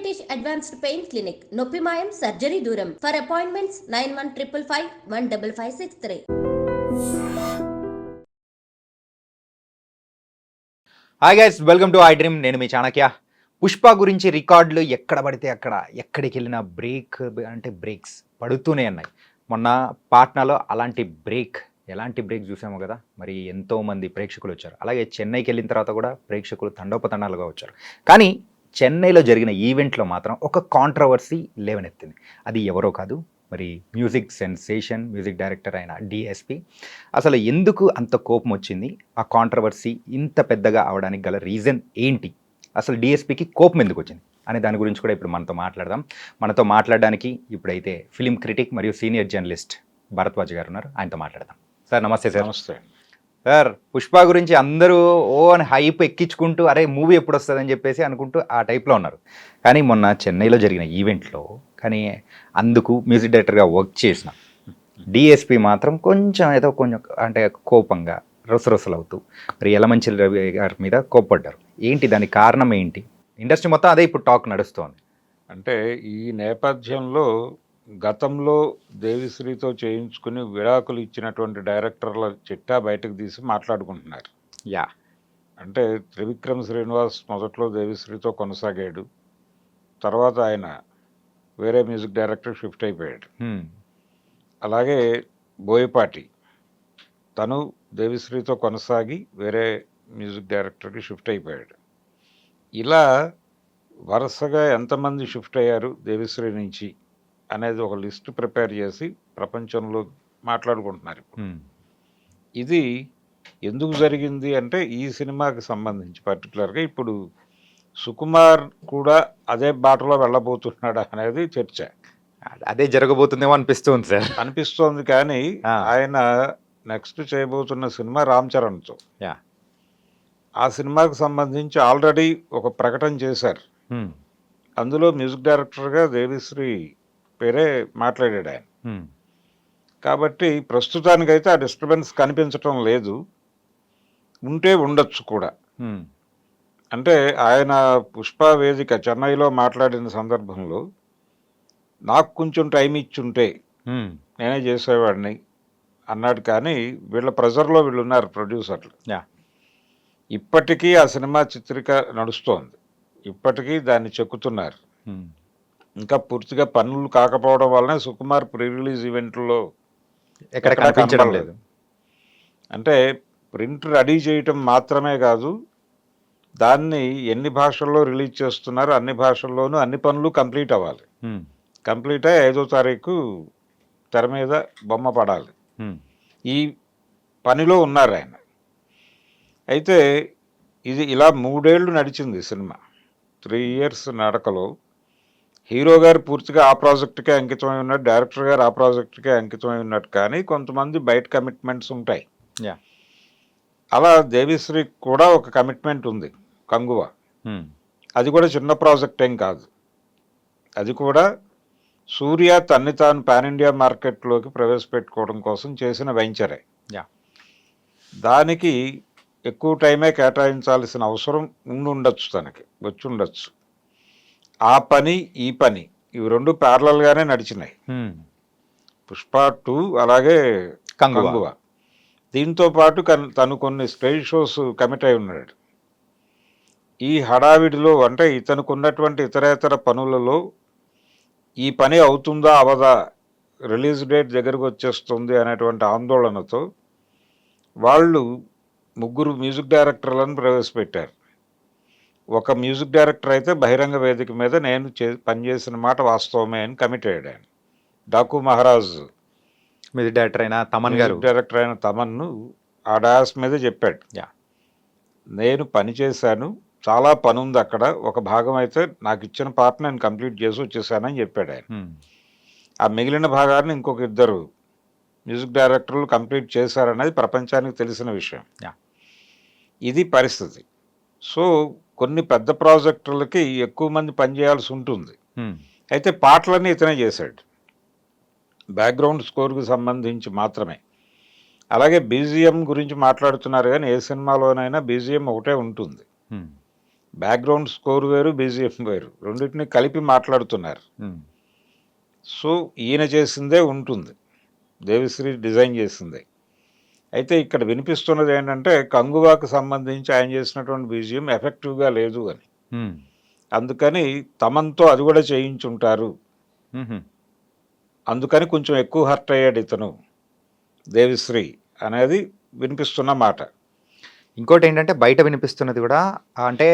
British advanced pain clinic నొప్పి మాయం surgery దూరం for appointments 9155515563. Hi guys, welcome to I dream. నేను మీ చాణక్య. పుష్ప గురించి రికార్డులు ఎక్కడ పడితే అక్కడ, ఎక్కడికి వెళ్ళినా బ్రేక్స్ పడుతూనే ఉన్నాయి. మొన్న పాట్నాలో ఎలాంటి బ్రేక్ చూసాము కదా. మరి ఎంతోమంది ప్రేక్షకులు వచ్చారు. అలాగే చెన్నైకి వెళ్ళిన తర్వాత కూడా ప్రేక్షకులు తండోపతండాలుగా వచ్చారు. కానీ చెన్నైలో జరిగిన ఈవెంట్లో మాత్రం ఒక కాంట్రవర్సీ లేవనెత్తింది. అది ఎవరో కాదు, మరి మ్యూజిక్ సెన్సేషన్, మ్యూజిక్ డైరెక్టర్ అయిన డిఎస్పి. అసలు ఎందుకు అంత కోపం వచ్చింది, ఆ కాంట్రవర్సీ ఇంత పెద్దగా అవడానికి గల రీజన్ ఏంటి, అసలు డిఎస్పికి కోపం ఎందుకు వచ్చింది అనే దాని గురించి కూడా ఇప్పుడు మనతో మాట్లాడదాం. మనతో మాట్లాడడానికి ఇప్పుడైతే ఫిలిం క్రిటిక్ మరియు సీనియర్ జర్నలిస్ట్ భరద్వాజ్ గారు ఉన్నారు. ఆయనతో మాట్లాడదాం. సార్ నమస్తే. సార్ నమస్తే సార్. పుష్ప గురించి అందరూ అని హైప్ ఎక్కించుకుంటూ అరే మూవీ ఎప్పుడు వస్తుందని చెప్పేసి అనుకుంటూ ఆ టైప్లో ఉన్నారు. కానీ మొన్న చెన్నైలో జరిగిన ఈవెంట్లో కానీ అందుకు మ్యూజిక్ డైరెక్టర్గా వర్క్ చేసిన డిఎస్పి మాత్రం కొంచెం అంటే కోపంగా రొసరొసలవుతూ మరి యలమంచిలి రవి గారి మీద కోప్పడ్డారు. ఏంటి దానికి కారణం ఏంటి? ఇండస్ట్రీ మొత్తం అదే ఇప్పుడు టాక్ నడుస్తోంది. అంటే ఈ నేపథ్యంలో గతంలో దేవిశ్రీతో చేయించుకుని విడాకులు ఇచ్చినటువంటి డైరెక్టర్ల చిట్టా బయటకు తీసి మాట్లాడుకుంటున్నారు. యా, అంటే త్రివిక్రమ్ శ్రీనివాస్ మొదట్లో దేవిశ్రీతో కొనసాగాడు, తర్వాత ఆయన వేరే మ్యూజిక్ డైరెక్టర్ షిఫ్ట్ అయిపోయాడు. అలాగే బోయపాటి తను దేవిశ్రీతో కొనసాగి వేరే మ్యూజిక్ డైరెక్టర్కి షిఫ్ట్ అయిపోయాడు. ఇలా వరుసగా ఎంతమంది షిఫ్ట్ అయ్యారు దేవిశ్రీ నుంచి అనేది ఒక లిస్ట్ ప్రిపేర్ చేసి ప్రపంచంలో మాట్లాడుకుంటున్నారు. ఇప్పుడు ఇది ఎందుకు జరిగింది అంటే ఈ సినిమాకి సంబంధించి పర్టికులర్గా ఇప్పుడు సుకుమార్ కూడా అదే బాటలో వెళ్ళబోతున్నాడు అనేది చర్చ. అదే జరగబోతుందేమో అనిపిస్తుంది సార్. అనిపిస్తోంది. కానీ ఆయన నెక్స్ట్ చేయబోతున్న సినిమా రామ్ చరణ్తో. ఆ సినిమాకి సంబంధించి ఆల్రెడీ ఒక ప్రకటన చేశారు. అందులో మ్యూజిక్ డైరెక్టర్గా దేవిశ్రీ పేరే మాట్లాడాడు ఆయన. కాబట్టి ప్రస్తుతానికైతే ఆ డిస్టర్బెన్స్ కనిపించటం లేదు. ఉంటే ఉండొచ్చు కూడా. అంటే ఆయన పుష్ప వేదిక చెన్నైలో మాట్లాడిన సందర్భంలో నాకు కొంచెం టైం ఇచ్చుంటే నేనే చేసేవాడిని అన్నాడు. కానీ వీళ్ళ ప్రెజర్లో వీళ్ళు ఉన్నారు ప్రొడ్యూసర్లు. ఇప్పటికీ ఆ సినిమా చిత్రిక నడుస్తోంది, ఇప్పటికీ దాన్ని చెక్కుతున్నారు. ఇంకా పూర్తిగా పనులు కాకపోవడం వల్లనే సుకుమార్ ప్రీ రిలీజ్ ఈవెంట్లో ఎక్కడ కనిపించడం లేదు. అంటే ప్రింట్ రెడీ చేయటం మాత్రమే కాదు, దాన్ని ఎన్ని భాషల్లో రిలీజ్ చేస్తున్నారు అన్ని భాషల్లోనూ అన్ని పనులు కంప్లీట్ అవ్వాలి. కంప్లీట్ అయ్యి 5వ తారీఖు తెర మీద బొమ్మ పడాలి. ఈ పనిలో ఉన్నారు ఆయన. అయితే ఇది ఇలా 3 ఏళ్ళు నడిచింది సినిమా. 3 years నడకలో హీరో గారు పూర్తిగా ఆ ప్రాజెక్టుకే అంకితమై ఉన్నట్టు, డైరెక్టర్ గారు ఆ ప్రాజెక్టుకే అంకితమై ఉన్నట్టు. కానీ కొంతమంది బయట కమిట్మెంట్స్ ఉంటాయి. అలా దేవిశ్రీ కూడా ఒక కమిట్మెంట్ ఉంది, కంగువ. అది కూడా చిన్న ప్రాజెక్ట్ ఏం కాదు. అది కూడా సూర్య తన్ని తాను పాన్ ఇండియా మార్కెట్లోకి ప్రవేశపెట్టుకోవడం కోసం చేసిన వెంచరే. దానికి ఎక్కువ టైమే కేటాయించాల్సిన అవసరం ఉండొచ్చు, తనకి వచ్చి ఉండొచ్చు. ఆ పని ఈ పని ఇవి రెండు ప్యారలల్గానే నడిచినాయి. పుష్ప 2 అలాగే కంగువ. దీంతో పాటు తను కొన్ని స్టేజ్ షోస్ కమిట్ అయి ఉన్నాడు. ఈ హడావిడిలో అంటే ఇతనికి ఉన్నటువంటి ఇతరేతర పనులలో ఈ పని అవుతుందా అవదా, రిలీజ్ డేట్ దగ్గరకు వచ్చేస్తుంది అనేటువంటి ఆందోళనతో వాళ్ళు 3 మ్యూజిక్ డైరెక్టర్లను ప్రవేశపెట్టారు. ఒక మ్యూజిక్ డైరెక్టర్ అయితే బహిరంగ వేదిక మీద నేను పనిచేసిన మాట వాస్తవమే అని కమిట్ అయ్యాడు ఆయన. డాకు మహారాజ్ మ్యూజిక్ డైరెక్టర్ అయిన తమన్ను ఆ డాస్ మీద చెప్పాడు, నేను పని చేశాను, చాలా పని ఉంది అక్కడ, ఒక భాగం అయితే నాకు ఇచ్చిన పార్ట్ నేను కంప్లీట్ చేసి వచ్చేసానని చెప్పాడు ఆయన. ఆ మిగిలిన భాగాన్ని ఇంకొక 2 మ్యూజిక్ డైరెక్టర్లు కంప్లీట్ చేశారనేది ప్రపంచానికి తెలిసిన విషయం. ఇది పరిస్థితి. సో కొన్ని పెద్ద ప్రాజెక్టులకి ఎక్కువ మంది పనిచేయాల్సి ఉంటుంది. అయితే పాటలన్నీ ఇతనే చేశాడు, బ్యాక్గ్రౌండ్ స్కోర్కి సంబంధించి మాత్రమే. అలాగే బీజిఎం గురించి మాట్లాడుతున్నారు, కానీ ఏ సినిమాలోనైనా బీజిఎం ఒకటే ఉంటుంది. బ్యాక్గ్రౌండ్ స్కోర్ వేరు, బీజిఎం వేరు, రెండింటిని కలిపి మాట్లాడుతున్నారు. సో ఈయన చేసిందే ఉంటుంది, దేవిశ్రీ డిజైన్ చేసిందే. అయితే ఇక్కడ వినిపిస్తున్నది ఏంటంటే కంగువాకు సంబంధించి ఆయన చేసినటువంటి బీజిఎం ఎఫెక్టివ్గా లేదు అని. అందుకని తమన్తో అది కూడా చేయించుంటారు. అందుకని కొంచెం ఎక్కువ హర్ట్ అయ్యాడు ఇతను దేవిశ్రీ అనేది వినిపిస్తున్న మాట. ఇంకోటి ఏంటంటే బయట వినిపిస్తున్నది కూడా అంటే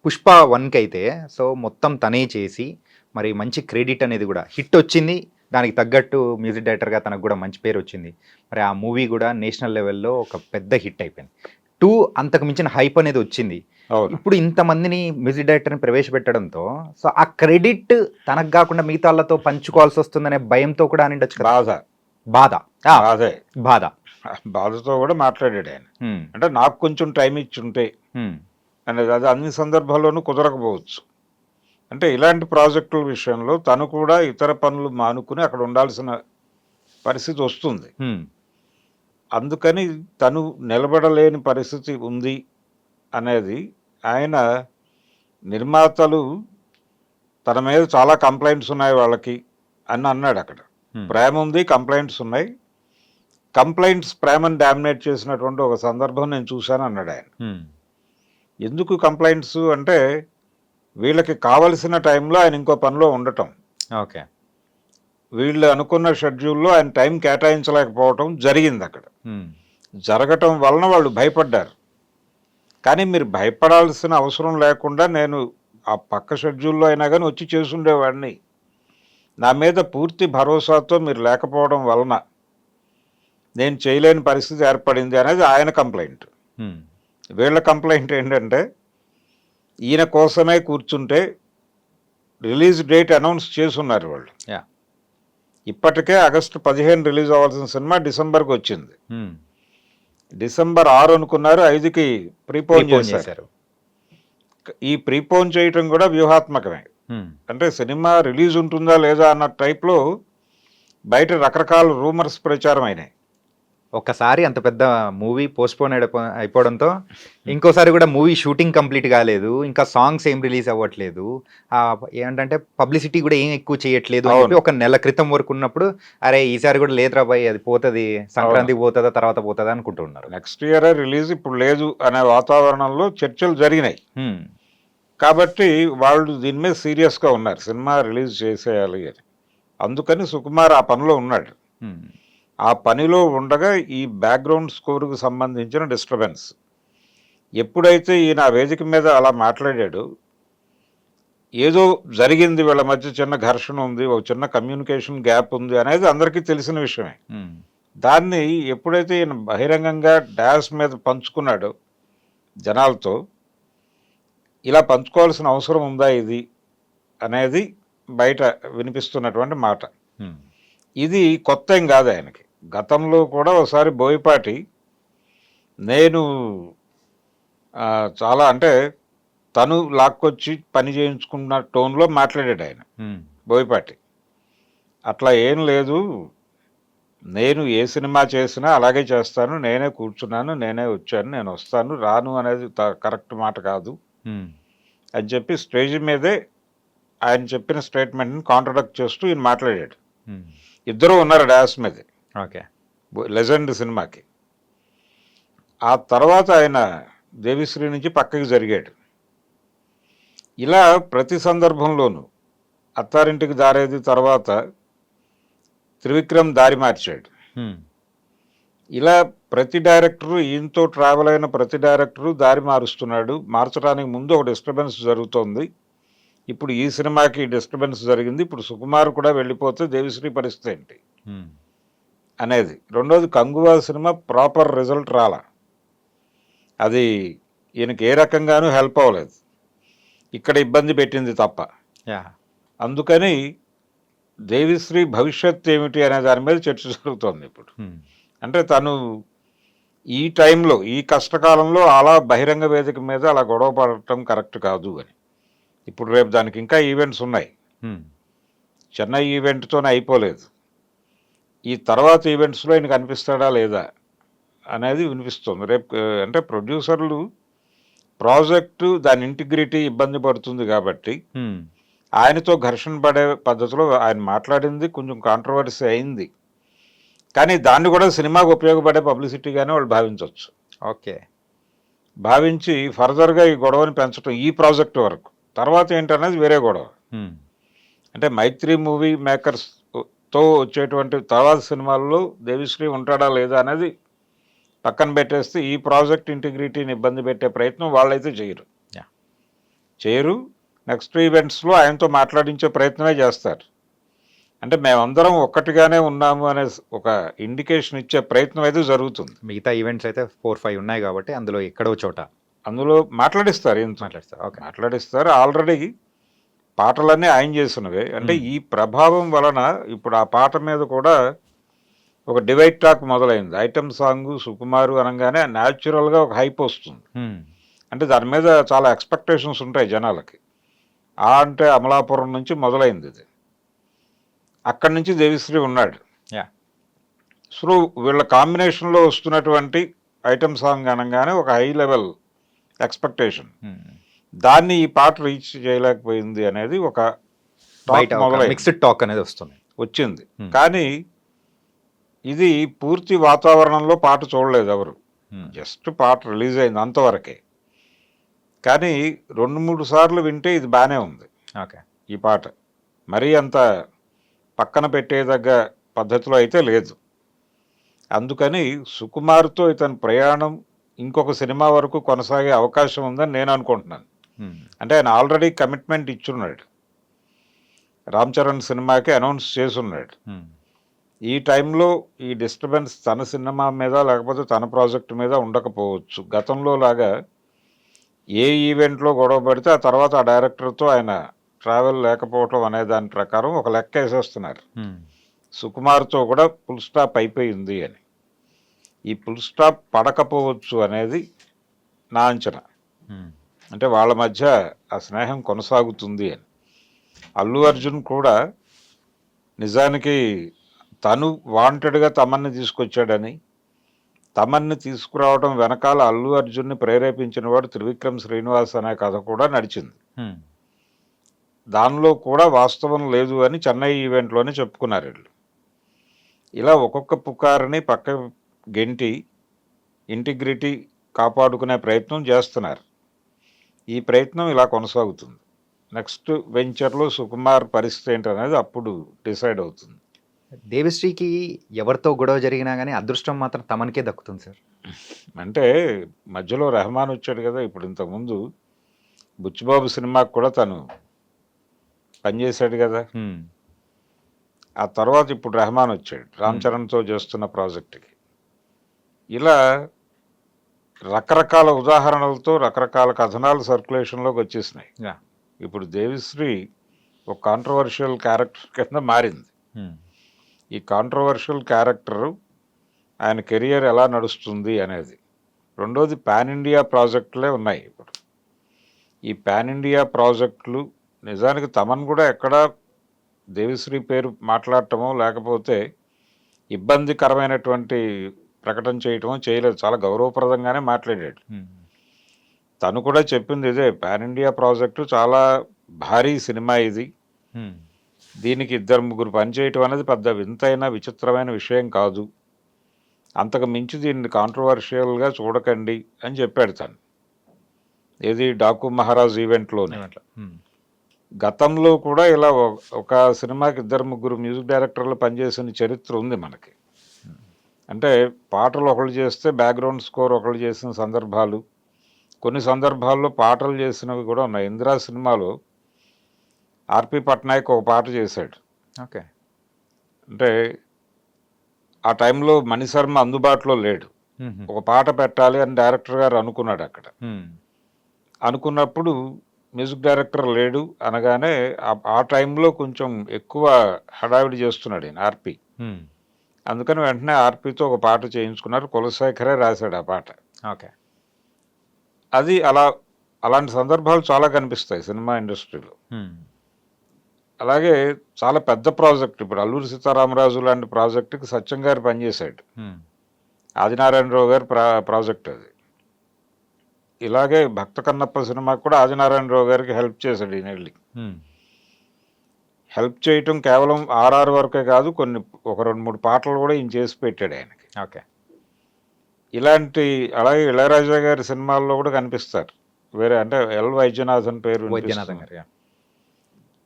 పుష్ప 1కి అయితే సో మొత్తం తనే చేసి మరి మంచి క్రెడిట్ అనేది కూడా హిట్ వచ్చింది, దానికి తగ్గట్టు మ్యూజిక్ డైరెక్టర్గా తనకు కూడా మంచి పేరు వచ్చింది. మరి ఆ మూవీ కూడా నేషనల్ లెవెల్లో ఒక పెద్ద హిట్ అయిపోయింది. 2 అంతకు మించిన హైప్ అనేది వచ్చింది. ఇప్పుడు ఇంతమందిని మ్యూజిక్ డైరెక్టర్ని ప్రవేశపెట్టడంతో సో ఆ క్రెడిట్ తనకు కాకుండా మిగతా వాళ్ళతో పంచుకోవాల్సి వస్తుందనే భయంతో కూడా అని ఉండొచ్చు. బాధతో కూడా మాట్లాడాడు ఆయన. అంటే నాకు కొంచెం టైం ఇచ్చుంటే అనేది, అది అన్ని సందర్భాల్లోనూ కుదరకపోవచ్చు. అంటే ఇలాంటి ప్రాజెక్టుల విషయంలో తను కూడా ఇతర పనులు మానుకుని అక్కడ ఉండాల్సిన పరిస్థితి వస్తుంది. అందుకని తను నిలబడలేని పరిస్థితి ఉంది అనేది ఆయన నిర్మాతలు తన మీద చాలా కంప్లైంట్స్ ఉన్నాయి వాళ్ళకి అని అన్నాడు. అక్కడ ప్రేమ ఉంది, కంప్లైంట్స్ ఉన్నాయి, కంప్లైంట్స్ ప్రేమను డామినేట్ చేసినటువంటి ఒక సందర్భం నేను చూశాను అన్నాడు ఆయన. ఎందుకు కంప్లైంట్స్ అంటే వీళ్ళకి కావలసిన టైంలో ఆయన ఇంకో పనిలో ఉండటం, ఓకే, వీళ్ళు అనుకున్న షెడ్యూల్లో ఆయన టైం కేటాయించలేకపోవటం జరిగింది. అక్కడ జరగటం వలన వాళ్ళు భయపడ్డారు. కానీ మీరు భయపడాల్సిన అవసరం లేకుండా నేను ఆ పక్క షెడ్యూల్లో అయినా కానీ వచ్చి చేసుండేవాడిని, నా మీద పూర్తి భరోసాతో మీరు లేకపోవడం వలన నేను చేయలేని పరిస్థితి ఏర్పడింది అనేది ఆయన కంప్లైంట్. వీళ్ళ కంప్లైంట్ ఏంటంటే ఈయన కోసమే కూర్చుంటే రిలీజ్ డేట్ అనౌన్స్ చేసున్నారు వాళ్ళు. ఇప్పటికే ఆగస్టు 15 రిలీజ్ అవ్వాల్సిన సినిమా డిసెంబర్కి వచ్చింది. డిసెంబర్ 6 అనుకున్నారు, 5కి ప్రీపోన్ చేశారు. ఈ ప్రీపోన్ చేయటం కూడా వ్యూహాత్మకమే. అంటే సినిమా రిలీజ్ ఉంటుందా లేదా అన్న టైప్లో బయట రకరకాల రూమర్స్ ప్రచారం అయినాయి. ఒక్కసారి అంత పెద్ద మూవీ పోస్ట్పోన్ అయిపోవడంతో ఇంకోసారి కూడా మూవీ షూటింగ్ కంప్లీట్ కాలేదు, ఇంకా సాంగ్స్ ఏం రిలీజ్ అవ్వట్లేదు, ఏంటంటే పబ్లిసిటీ కూడా ఏం ఎక్కువ చేయట్లేదు అని చెప్పి ఒక నెల క్రితం వరకు ఉన్నప్పుడు అరే ఈసారి కూడా లేదురా బాయ్ అది పోతుంది, సంక్రాంతికి పోతుందా తర్వాత పోతుందా అనుకుంటున్నారు. నెక్స్ట్ ఇయర్ రిలీజ్ ఇప్పుడు లేదు అనే వాతావరణంలో చర్చలు జరిగినాయి. కాబట్టి వాళ్ళు దీని మీద సీరియస్గా ఉన్నారు, సినిమా రిలీజ్ చేసేయాలి అని. అందుకని సుకుమార్ ఆ పనిలో ఉన్నాడు. ఆ పనిలో ఉండగా ఈ బ్యాక్గ్రౌండ్ స్కోర్కు సంబంధించిన డిస్టర్బెన్స్ ఎప్పుడైతే ఈయన వేదిక మీద అలా మాట్లాడాడు, ఏదో జరిగింది వీళ్ళ మధ్య, చిన్న ఘర్షణ ఉంది, ఒక చిన్న కమ్యూనికేషన్ గ్యాప్ ఉంది అనేది అందరికీ తెలిసిన విషయమే. దాన్ని ఎప్పుడైతే ఈయన బహిరంగంగా డాష్ మీద పంచుకున్నాడో జనాలతో, ఇలా పంచుకోవాల్సిన అవసరం ఉందా ఇది అనేది బయట వినిపిస్తున్నటువంటి మాట. ఇది కొత్త ఏం కాదు ఆయనకి. గతంలో కూడా ఒకసారి బోయపాటి నేను చాలా అంటే తను లాక్కొచ్చి పని చేయించుకున్న టోన్లో మాట్లాడాడు ఆయన బోయపాటి. అట్లా ఏం లేదు, నేను ఏ సినిమా చేసినా అలాగే చేస్తాను, నేనే కూర్చున్నాను, నేనే వచ్చాను, నేను వస్తాను, రాను అనేది కరెక్ట్ మాట కాదు అని చెప్పి స్టేజ్ మీదే ఆయన చెప్పిన స్టేట్మెంట్ని కాంట్రడక్ట్ చేస్తూ ఈయన మాట్లాడాడు. ఇద్దరు ఉన్నారు డాన్స్ మీద, ఓకే, లెజెండ్ సినిమాకి. ఆ తర్వాత ఆయన దేవిశ్రీ నుంచి పక్కకి జరిగాడు. ఇలా ప్రతి సందర్భంలోనూ అత్తారింటికి దారేది తర్వాత త్రివిక్రమ్ దారి మార్చాడు. ఇలా ప్రతి డైరెక్టరు, ఈయనతో ట్రావెల్ అయిన ప్రతి డైరెక్టరు దారి మారుస్తున్నాడు. మార్చడానికి ముందు ఒక డిస్టర్బెన్స్ జరుగుతోంది. ఇప్పుడు ఈ సినిమాకి డిస్టర్బెన్స్ జరిగింది, ఇప్పుడు సుకుమార్ కూడా వెళ్ళిపోతే దేవిశ్రీ పరిస్థితి ఏంటి అనేది. రెండోది, కంగువా సినిమా ప్రాపర్ రిజల్ట్ రాలా, అది ఈయనకి ఏ రకంగానూ హెల్ప్ అవ్వలేదు, ఇక్కడ ఇబ్బంది పెట్టింది తప్ప. అందుకని దేవిశ్రీ భవిష్యత్ ఏమిటి అనే దాని మీద చర్చ జరుగుతోంది ఇప్పుడు. అంటే తను ఈ టైంలో, ఈ కష్టకాలంలో అలా బహిరంగ వేదిక మీద అలా గొడవ పడటం కరెక్ట్ కాదు అని. ఇప్పుడు రేపు దానికి ఇంకా ఈవెంట్స్ ఉన్నాయి. చెన్నై ఈవెంట్తోనే అయిపోలేదు, ఈ తర్వాత ఈవెంట్స్లో ఆయన కనిపిస్తాడా లేదా అనేది వినిపిస్తుంది. రేపు అంటే ప్రొడ్యూసర్లు ప్రాజెక్టు దాని ఇంటిగ్రిటీ ఇబ్బంది పడుతుంది కాబట్టి ఆయనతో ఘర్షణ పడే పద్ధతిలో ఆయన మాట్లాడింది కొంచెం కాంట్రవర్సీ అయింది. కానీ దాన్ని కూడా సినిమాకు ఉపయోగపడే పబ్లిసిటీగానే వాళ్ళు భావించవచ్చు. ఓకే, భావించి ఫర్దర్గా ఈ గొడవని పెంచడం ఈ ప్రాజెక్ట్ వరకు. తర్వాత ఏంటనేది వేరే గొడవ. అంటే మైత్రి మూవీ మేకర్స్తో వచ్చేటువంటి తర్వాత సినిమాల్లో దేవిశ్రీ ఉంటాడా లేదా అనేది పక్కన పెట్టేస్తే ఈ ప్రాజెక్ట్ ఇంటిగ్రిటీని ఇబ్బంది పెట్టే ప్రయత్నం వాళ్ళైతే చేయరు. నెక్స్ట్ ఈవెంట్స్లో ఆయనతో మాట్లాడించే ప్రయత్నమే చేస్తారు. అంటే మేమందరం ఒక్కటిగానే ఉన్నాము అనే ఒక ఇండికేషన్ ఇచ్చే ప్రయత్నం అయితే జరుగుతుంది. మిగతా ఈవెంట్స్ అయితే 4-5 ఉన్నాయి కాబట్టి అందులో ఎక్కడో చోట అందులో మాట్లాడిస్తారు. ఓకే, మాట్లాడిస్తారు. ఆల్రెడీ పాటలన్నీ ఆయన చేసినవే. అంటే ఈ ప్రభావం వలన ఇప్పుడు ఆ పాట మీద కూడా ఒక డివైడ్ టాక్ మొదలైంది. ఐటమ్ సాంగ్ సుకుమారు అనగానే న్యాచురల్గా ఒక హైప్ వస్తుంది. అంటే దాని మీద చాలా ఎక్స్పెక్టేషన్స్ ఉంటాయి జనాలకి. అంటే అమలాపురం నుంచి మొదలైంది ఇది. అక్కడి నుంచి దేవిశ్రీ ఉన్నాడు. సో వీళ్ళ కాంబినేషన్లో వస్తున్నటువంటి ఐటమ్ సాంగ్ అనగానే ఒక హై లెవెల్ ఎక్స్పెక్టేషన్. దాన్ని ఈ పాట రీచ్ చేయలేకపోయింది అనేది ఒక మిక్స్డ్ టాక్ అనేది వచ్చింది. కానీ ఇది పూర్తి వాతావరణంలో పాట చూడలేదు ఎవరు. జస్ట్ పాట రిలీజ్ అయింది అంతవరకే. కానీ 2-3 సార్లు వింటే ఇది బాగానే ఉంది. ఈ పాట మరీ అంత పక్కన పెట్టేదగ్గ పద్ధతిలో అయితే లేదు. అందుకని సుకుమార్తో ఇతని ప్రయాణం ఇంకొక సినిమా వరకు కొనసాగే అవకాశం ఉందని నేను అనుకుంటున్నాను. అంటే ఆయన ఆల్రెడీ కమిట్మెంట్ ఇచ్చున్నాడు. రామ్ చరణ్ సినిమాకి అనౌన్స్ చేసున్నాడు. ఈ టైంలో ఈ డిస్టర్బెన్స్ తన సినిమా మీద లేకపోతే తన ప్రాజెక్టు మీద ఉండకపోవచ్చు. గతంలో లాగా ఏ ఈవెంట్లో గొడవ పడితే ఆ తర్వాత ఆ డైరెక్టర్తో ఆయన ట్రావెల్ లేకపోవటం అనే దాని ప్రకారం ఒక లెక్క వేసేస్తున్నారు. సుకుమార్తో కూడా ఫుల్ స్టాప్ అయిపోయింది అని. ఈ ఫుల్ స్టాప్ పడకపోవచ్చు అనేది నా అంచనా. అంటే వాళ్ళ మధ్య ఆ స్నేహం కొనసాగుతుంది అని. అల్లు అర్జున్ కూడా నిజానికి తను వాంటెడ్గా తమన్ని తీసుకొచ్చాడని, తమన్ని తీసుకురావడం వెనకాల అల్లు అర్జున్ని ప్రేరేపించిన వాడు త్రివిక్రమ్ శ్రీనివాస్ అనే కథ కూడా నడిచింది. దానిలో కూడా వాస్తవం లేదు అని చెన్నై ఈవెంట్లోనే చెప్పుకున్నారు వీళ్ళు. ఇలా ఒక్కొక్క పుకారుని పక్క గెంటి ఇంటిగ్రిటీ కాపాడుకునే ప్రయత్నం చేస్తున్నారు. ఈ ప్రయత్నం ఇలా కొనసాగుతుంది. నెక్స్ట్ వెంచర్లో సుకుమార్ పరిస్థితి ఏంటనేది అప్పుడు డిసైడ్ అవుతుంది. దేవిశ్రీకి ఎవరితో గొడవ జరిగినా కానీ అదృష్టం మాత్రం తమనికే దక్కుతుంది సార్. అంటే మధ్యలో రెహమాన్ వచ్చాడు కదా. ఇప్పుడు ఇంతకుముందు బుచ్చిబాబు సినిమాకి కూడా తను పనిచేశాడు కదా. ఆ తర్వాత ఇప్పుడు రెహమాన్ వచ్చాడు రామ్ చరణ్తో చేస్తున్న ప్రాజెక్టుకి. ఇలా రకరకాల ఉదాహరణలతో రకరకాల కథనాలు సర్క్యులేషన్లోకి వచ్చేసినాయి. ఇప్పుడు దేవిశ్రీ ఒక కాంట్రవర్షియల్ క్యారెక్టర్ కింద మారింది. ఈ కాంట్రవర్షియల్ క్యారెక్టరు ఆయన కెరియర్ ఎలా నడుస్తుంది అనేది. రెండోది పాన్ ఇండియా ప్రాజెక్టులే ఉన్నాయి ఇప్పుడు. ఈ పాన్ ఇండియా ప్రాజెక్టులు నిజానికి తమన్ కూడా ఎక్కడా దేవిశ్రీ పేరు మాట్లాడటమో లేకపోతే ఇబ్బందికరమైనటువంటి ప్రకటన చేయటమో చేయలేదు. చాలా గౌరవప్రదంగానే మాట్లాడాడు. తను కూడా చెప్పింది ఇదే, పాన్ ఇండియా ప్రాజెక్టు చాలా భారీ సినిమా ఇది. దీనికి 2-3 పనిచేయటం అనేది పెద్ద వింతైన విచిత్రమైన విషయం కాదు. అంతకు మించి దీన్ని కాంట్రవర్షియల్గా చూడకండి అని చెప్పాడు తను. ఏది డాకు మహారాజ్ ఈవెంట్లోనే. గతంలో కూడా ఇలా ఒక సినిమాకి 2-3 మ్యూజిక్ డైరెక్టర్లు పనిచేసిన చరిత్ర ఉంది మనకి. అంటే పాటలు ఒకళ్ళు చేస్తే బ్యాక్గ్రౌండ్ స్కోర్ ఒకళ్ళు చేసిన సందర్భాలు, కొన్ని సందర్భాల్లో పాటలు చేసినవి కూడా ఉన్నాయి. ఇందిరా సినిమాలో ఆర్పి పట్నాయక్ ఒక పాట చేశాడు. ఓకే. అంటే ఆ టైంలో మణిశర్మ అందుబాటులో లేడు. ఒక పాట పెట్టాలి అని డైరెక్టర్ గారు అనుకున్నాడు అక్కడ. అనుకున్నప్పుడు మ్యూజిక్ డైరెక్టర్ లేడు అనగానే ఆ టైంలో కొంచెం ఎక్కువ హడావిడి చేస్తున్నాడు ఈయన ఆర్పి. అందుకని వెంటనే ఆర్పితో ఒక పాట చేయించుకున్నారు. కులశేఖరే రాశాడు ఆ పాట. ఓకే. అది అలాంటి సందర్భాలు చాలా కనిపిస్తాయి సినిమా ఇండస్ట్రీలో. అలాగే చాలా పెద్ద ప్రాజెక్ట్, ఇప్పుడు అల్లూరి సీతారామరాజు లాంటి ప్రాజెక్టుకి సత్యం గారు పనిచేశాడు. ఆదినారాయణరావు గారి ప్రాజెక్ట్ అది. ఇలాగే భక్త కన్నప్ప సినిమాకి కూడా ఆదినారాయణరావు గారికి హెల్ప్ చేశాడు ఈయన వెళ్ళి. హెల్ప్ చేయటం కేవలం ఆర్ఆర్ వరకే కాదు, ఒక 2-3 పాటలు కూడా ఈయన చేసి పెట్టాడు ఆయనకి. ఓకే. ఇలాంటి అలాగే ఇళయరాజా గారి సినిమాల్లో కూడా కనిపిస్తారు. వేరే అంటే ఎల్ వైద్యనాథన్ పేరు వైద్యనాథన్ గారు.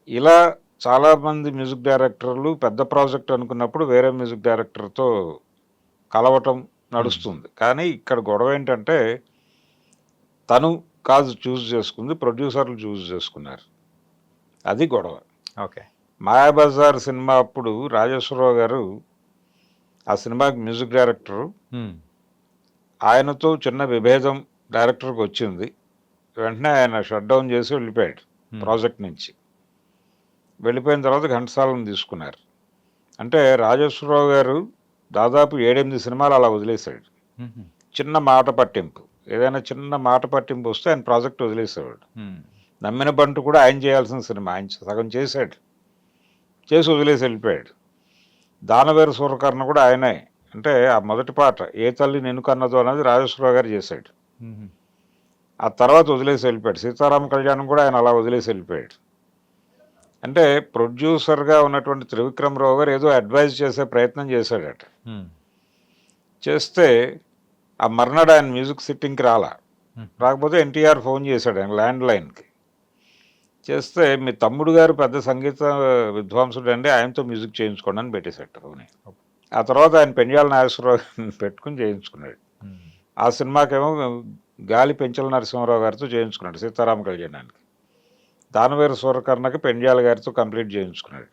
ఇలా చాలామంది మ్యూజిక్ డైరెక్టర్లు పెద్ద ప్రాజెక్ట్ అనుకున్నప్పుడు వేరే మ్యూజిక్ డైరెక్టర్తో కలవటం నడుస్తుంది. కానీ ఇక్కడ గొడవ ఏంటంటే తను కాదు చూస్ చేసుకుంది, ప్రొడ్యూసర్లు చూస్ చేసుకున్నారు. అది గొడవ. ఓకే. మాయాబజార్ సినిమా అప్పుడు రాజేశ్వరరావు గారు ఆ సినిమాకి మ్యూజిక్ డైరెక్టరు, ఆయనతో చిన్న విభేదం డైరెక్టర్కి వచ్చింది. వెంటనే ఆయన షట్ డౌన్ చేసి వెళ్ళిపోయాడు ప్రాజెక్ట్ నుంచి. వెళ్ళిపోయిన తర్వాత ఘంటసాలను తీసుకున్నారు. అంటే రాజేశ్వరరావు గారు దాదాపు 7-8 సినిమాలు అలా వదిలేశాడు. చిన్న మాట పట్టింపు, ఏదైనా చిన్న మాట పట్టింపు వస్తే ఆయన ప్రాజెక్ట్ వదిలేసేవాడు. నమ్మిన బంటు కూడా ఆయన చేయాల్సిన సినిమా ఆయన సగం చేశాడు, చేసి వదిలేసి వెళ్ళిపోయాడు. దానవేరు సూరకర్ణ కూడా ఆయనే. అంటే ఆ మొదటి పాట ఏ తల్లి నిన్ను కన్నదో అనేది రాజేశ్వరరావు గారు చేశాడు. ఆ తర్వాత వదిలేసి వెళ్ళిపోయాడు. సీతారామ కళ్యాణం కూడా ఆయన అలా వదిలేసి వెళ్ళిపోయాడు. అంటే ప్రొడ్యూసర్గా ఉన్నటువంటి త్రివిక్రమరావు గారు ఏదో అడ్వైజ్ చేసే ప్రయత్నం చేశాడట. చేస్తే ఆ మర్నాడు ఆయన మ్యూజిక్ సిట్టింగ్కి రాకపోతే ఎన్టీఆర్ ఫోన్ చేశాడు ఆయన ల్యాండ్ లైన్కి. చేస్తే మీ తమ్ముడు గారు పెద్ద సంగీత విద్వాంసుడు అండి, ఆయనతో మ్యూజిక్ చేయించుకోండి అని పెట్టేశాడు ఫోన్. ఆ తర్వాత ఆయన పెండ్యాల నాగేశ్వరరావు పెట్టుకుని చేయించుకున్నాడు. ఆ సినిమాకేమో గాలి పెంచల నరసింహారావు గారితో చేయించుకున్నాడు సీతారామ కళ్యాణానికి. దానవేరు సూరకర్ణకి పెండ్యాల గారితో కంప్లీట్ చేయించుకున్నాడు.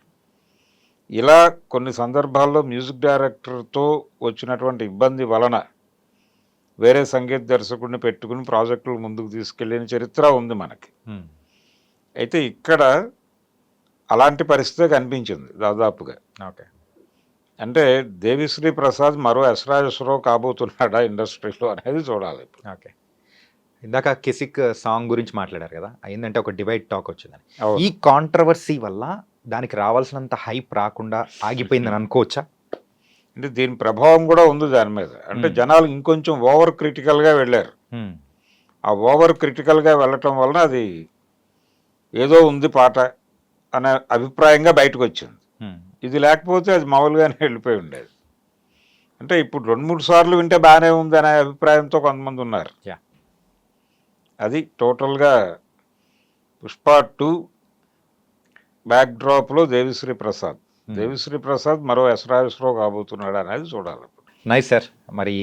ఇలా కొన్ని సందర్భాల్లో మ్యూజిక్ డైరెక్టర్తో వచ్చినటువంటి ఇబ్బంది వలన వేరే సంగీత దర్శకుడిని పెట్టుకుని ప్రాజెక్టులు ముందుకు తీసుకెళ్ళిన చరిత్ర ఉంది మనకి. అయితే ఇక్కడ అలాంటి పరిస్థితే కనిపించింది దాదాపుగా. ఓకే. అంటే దేవిశ్రీ ప్రసాద్ మరో ఎస్ రాజేశ్వరరావు కాబోతున్నాడా ఇండస్ట్రీలో అనేది చూడాలి. ఓకే. ఇందాక కిసిక్ సాంగ్ గురించి మాట్లాడారు కదా, అయిందంటే ఒక డివైడ్ టాక్ వచ్చిందని. ఈ కాంట్రవర్సీ వల్ల దానికి రావాల్సినంత హైప్ రాకుండా ఆగిపోయిందని అనుకోవచ్చా? అంటే దీని ప్రభావం కూడా ఉంది దాని మీద. అంటే జనాలు ఇంకొంచెం ఓవర్ క్రిటికల్గా వెళ్ళారు. ఆ ఓవర్ క్రిటికల్గా వెళ్ళటం వలన అది ఏదో ఉంది పాట అనే అభిప్రాయంగా బయటకు వచ్చింది. ఇది లేకపోతే అది మామూలుగానే వెళ్ళిపోయి ఉండేది. అంటే ఇప్పుడు 2-3 సార్లు వింటే బాగానే ఉంది అనే అభిప్రాయంతో కొంతమంది ఉన్నారు. అది టోటల్గా పుష్ప 2 బ్యాక్డ్రాప్లో దేవిశ్రీ ప్రసాద్ మరో ఎస్ రాజేశ్వరరావు కాబోతున్నాడు అనేది చూడాలి. Nice sir. మరి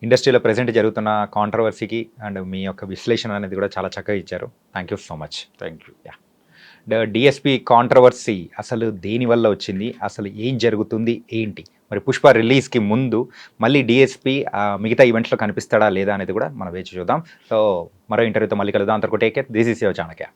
ఇండస్ట్రీలో ప్రెసెంట్ జరుగుతున్న కాంట్రవర్సీకి అండ్ మీ యొక్క విశ్లేషణ అనేది కూడా చాలా చక్కగా ఇచ్చారు. Thank you so much. Thank you. DSP controversy అసలు దేనివల్ల వచ్చింది, అసలు ఏం జరుగుతుంది ఏంటి, మరి పుష్ప రిలీజ్కి ముందు మళ్ళీ డిఎస్పి మిగతా ఈవెంట్స్లో కనిపిస్తాడా లేదా అనేది కూడా మనం వేచి చూద్దాం. సో మరో ఇంటర్వ్యూతో మళ్ళీ కలుద్దాం. అంతవరకు take care. This is your Chanakya.